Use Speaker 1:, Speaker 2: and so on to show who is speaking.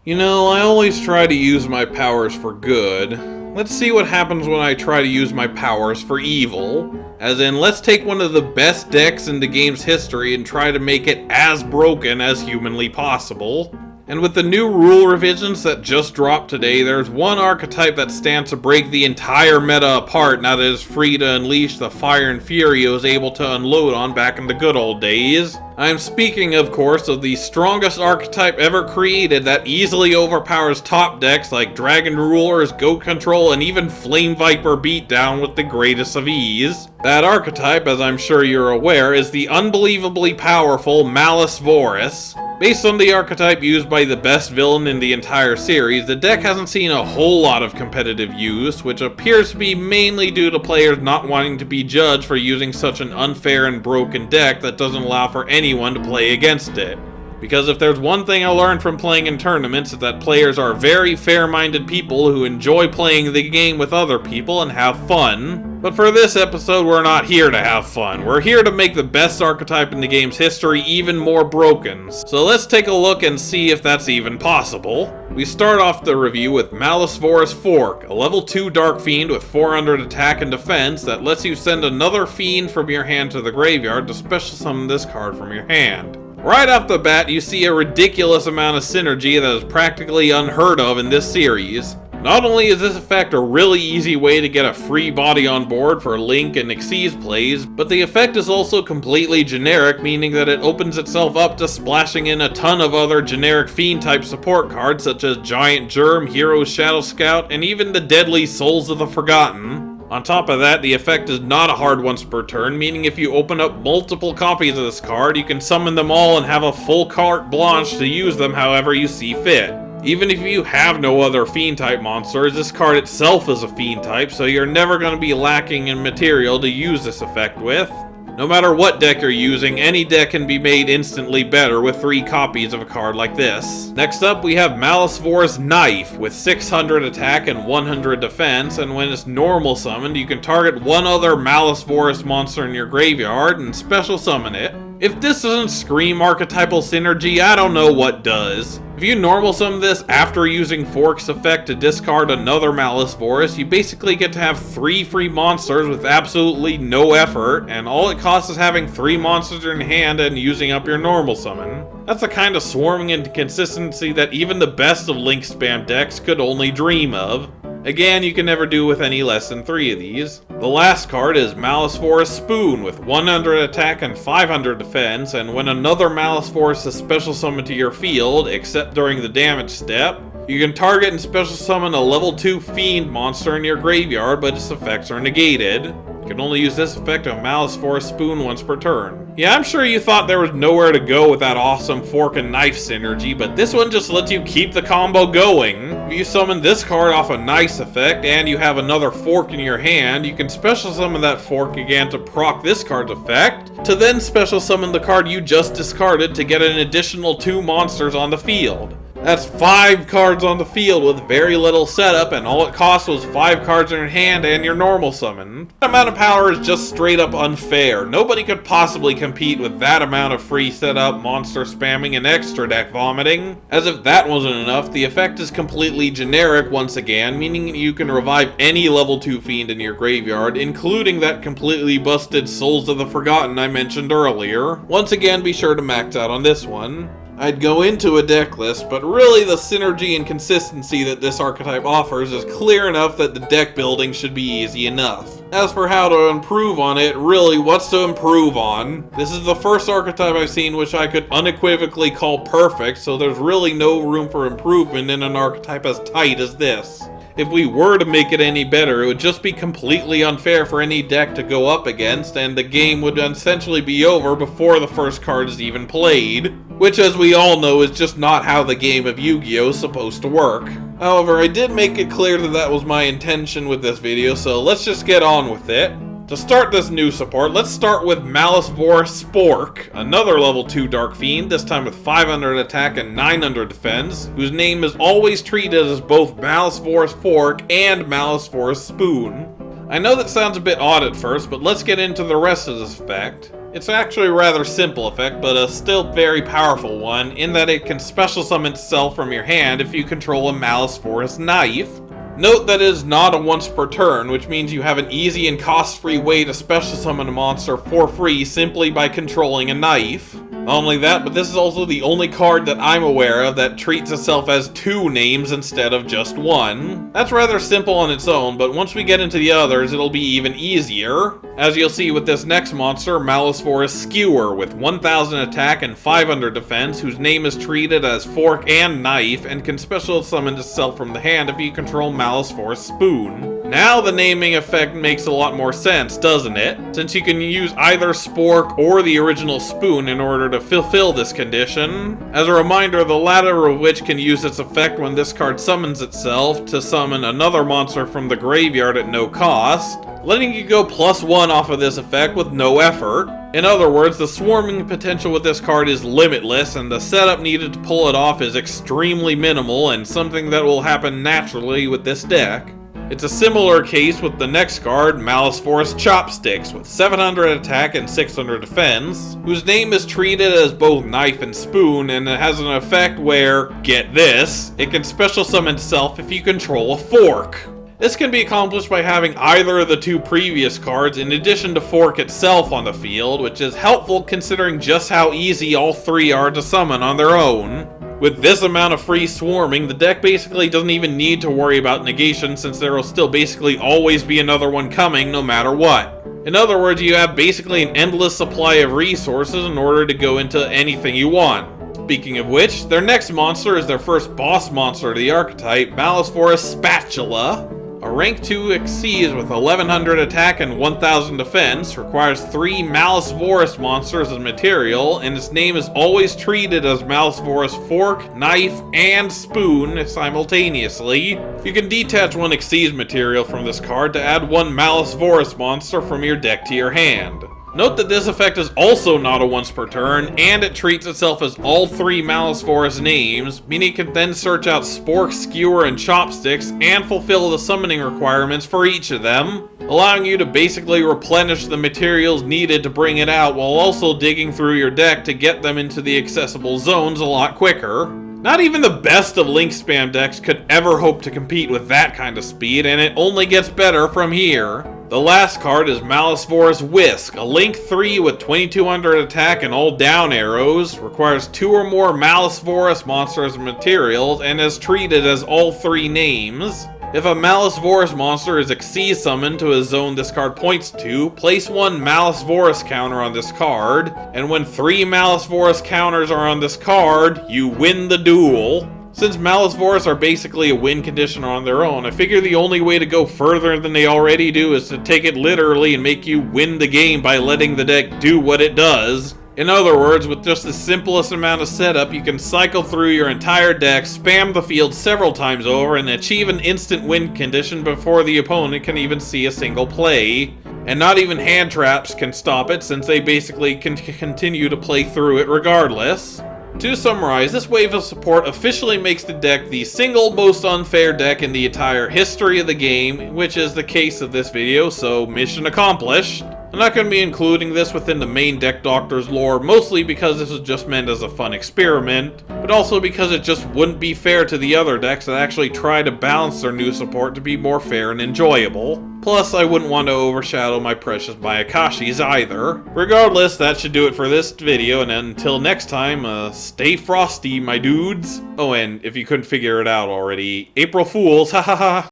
Speaker 1: You know, I always try to use my powers for good. Let's see what happens when I try to use my powers for evil. As in, let's take one of the best decks in the game's history and try to make it as broken as humanly possible. And with the new rule revisions that just dropped today, there's one archetype that stands to break the entire meta apart now that it's free to unleash the fire and fury it was able to unload on back in the good old days. I'm speaking, of course, of the strongest archetype ever created that easily overpowers top decks like Dragon Rulers, Goat Control, and even Flame Viper Beatdown with the greatest of ease. That archetype, as I'm sure you're aware, is the unbelievably powerful Malicevorous. Based on the archetype used by the best villain in the entire series, the deck hasn't seen a whole lot of competitive use, which appears to be mainly due to players not wanting to be judged for using such an unfair and broken deck that doesn't allow for anyone to play against it. Because if there's one thing I learned from playing in tournaments, it's that players are very fair-minded people who enjoy playing the game with other people and have fun. But for this episode, we're not here to have fun. We're here to make the best archetype in the game's history even more broken. So let's take a look and see if that's even possible. We start off the review with Malicevorous Fork, a level 2 Dark Fiend with 400 attack and defense that lets you send another Fiend from your hand to the graveyard to special summon this card from your hand. Right off the bat, you see a ridiculous amount of synergy that is practically unheard of in this series. Not only is this effect a really easy way to get a free body on board for Link and Xyz plays, but the effect is also completely generic, meaning that it opens itself up to splashing in a ton of other generic Fiend type support cards such as Giant Germ, Hero's Shadow Scout, and even the deadly Souls of the Forgotten. On top of that, the effect is not a hard once per turn, meaning if you open up multiple copies of this card, you can summon them all and have a full carte blanche to use them however you see fit. Even if you have no other Fiend type monsters, this card itself is a Fiend type, so you're never going to be lacking in material to use this effect with. No matter what deck you're using, any deck can be made instantly better with 3 copies of a card like this. Next up, we have Malicevorous Knife with 600 attack and 100 defense, and when it's normal summoned, you can target one other Malicevorous monster in your graveyard and special summon it. If this doesn't scream archetypal synergy, I don't know what does. If you normal summon this after using Fork's effect to discard another Malicevorous, you basically get to have 3 free monsters with absolutely no effort, and all it costs is having 3 monsters in hand and using up your normal summon. That's the kind of swarming and consistency that even the best of Link spam decks could only dream of. Again, you can never do with any less than 3 of these. The last card is Malicevorous Spoon with 100 attack and 500 defense, and when another Malicevorous is special summoned to your field, except during the damage step, you can target and special summon a level 2 Fiend monster in your graveyard, but its effects are negated. You can only use this effect on Malicevorous Spoon once per turn. Yeah, I'm sure you thought there was nowhere to go with that awesome Fork and Knife synergy, but this one just lets you keep the combo going. If you summon this card off a Nice effect, and you have another Fork in your hand, you can special summon that Fork again to proc this card's effect, to then special summon the card you just discarded to get an additional 2 monsters on the field. That's 5 cards on the field with very little setup, and all it cost was 5 cards in your hand and your normal summon. That amount of power is just straight up unfair. Nobody could possibly compete with that amount of free setup, monster spamming, and extra deck vomiting. As if that wasn't enough, the effect is completely generic once again, meaning you can revive any level 2 Fiend in your graveyard, including that completely busted Souls of the Forgotten I mentioned earlier. Once again, be sure to max out on this one. I'd go into a deck list, but really the synergy and consistency that this archetype offers is clear enough that the deck building should be easy enough. As for how to improve on it, really, what's to improve on? This is the first archetype I've seen which I could unequivocally call perfect, so there's really no room for improvement in an archetype as tight as this. If we were to make it any better, it would just be completely unfair for any deck to go up against, and the game would essentially be over before the first card is even played. Which, as we all know, is just not how the game of Yu-Gi-Oh! Is supposed to work. However, I did make it clear that that was my intention with this video, so let's just get on with it. To start this new support, let's start with Malicevorous Spork, another level 2 Dark Fiend, this time with 500 attack and 900 defense, whose name is always treated as both Malicevorous Fork and Malicevorous Spoon. I know that sounds a bit odd at first, but let's get into the rest of this effect. It's actually a rather simple effect, but a still very powerful one, in that it can special summon itself from your hand if you control a Malicevorous knife. Note that it is not a once per turn, which means you have an easy and cost-free way to special summon a monster for free simply by controlling a knife. Not only that, but this is also the only card that I'm aware of that treats itself as 2 names instead of just 1. That's rather simple on its own, but once we get into the others, it'll be even easier. As you'll see with this next monster, Malicevorous Skewer, with 1000 attack and 500 defense, whose name is treated as fork and knife, and can special summon itself from the hand if you control Malicevorous Spoon. Now the naming effect makes a lot more sense, doesn't it? Since you can use either Spork or the original Spoon in order to fulfill this condition. As a reminder, the latter of which can use its effect when this card summons itself to summon another monster from the graveyard at no cost, letting you go +1 off of this effect with no effort. In other words, the swarming potential with this card is limitless, and the setup needed to pull it off is extremely minimal and something that will happen naturally with this deck. It's a similar case with the next card, Malicevorous Chopsticks, with 700 attack and 600 defense, whose name is treated as both knife and spoon, and it has an effect where, get this, it can special summon itself if you control a fork. This can be accomplished by having either of the 2 previous cards in addition to Fork itself on the field, which is helpful considering just how easy all 3 are to summon on their own. With this amount of free swarming, the deck basically doesn't even need to worry about negation, since there will still basically always be another one coming no matter what. In other words, you have basically an endless supply of resources in order to go into anything you want. Speaking of which, their next monster is their first boss monster of the archetype, Malicevorous Spatula. A rank 2 Exceeds with 1100 attack and 1000 defense, requires 3 Malicevorous monsters as material, and its name is always treated as Malicevorous Fork, Knife, and Spoon simultaneously. You can detach 1 Exceeds material from this card to add 1 Malicevorous monster from your deck to your hand. Note that this effect is also not a once per turn, and it treats itself as all 3 Malicevorous names, meaning you can then search out Spork, Skewer, and Chopsticks, and fulfill the summoning requirements for each of them, allowing you to basically replenish the materials needed to bring it out while also digging through your deck to get them into the accessible zones a lot quicker. Not even the best of Link Spam decks could ever hope to compete with that kind of speed, and it only gets better from here. The last card is Malicevorous Whisk, a Link 3 with 2200 attack and all down arrows, requires 2 or more Malicevorous monsters and materials, and is treated as all 3 names. If a Malicevorous monster is Xyz summoned to a zone this card points to, place 1 Malicevorous counter on this card, and when 3 Malicevorous counters are on this card, you win the duel. Since Malicevorous are basically a win condition on their own, I figure the only way to go further than they already do is to take it literally and make you win the game by letting the deck do what it does. In other words, with just the simplest amount of setup, you can cycle through your entire deck, spam the field several times over, and achieve an instant win condition before the opponent can even see a single play. And not even hand traps can stop it, since they basically can continue to play through it regardless. To summarize, this wave of support officially makes the deck the single most unfair deck in the entire history of the game, which is the case of this video, so mission accomplished. I'm not going to be including this within the main Deck Doctor's lore, mostly because this was just meant as a fun experiment, but also because it just wouldn't be fair to the other decks that actually try to balance their new support to be more fair and enjoyable. Plus, I wouldn't want to overshadow my precious Mayakashis either. Regardless, that should do it for this video, and until next time, stay frosty, my dudes. Oh, and if you couldn't figure it out already, April Fools, ha ha ha!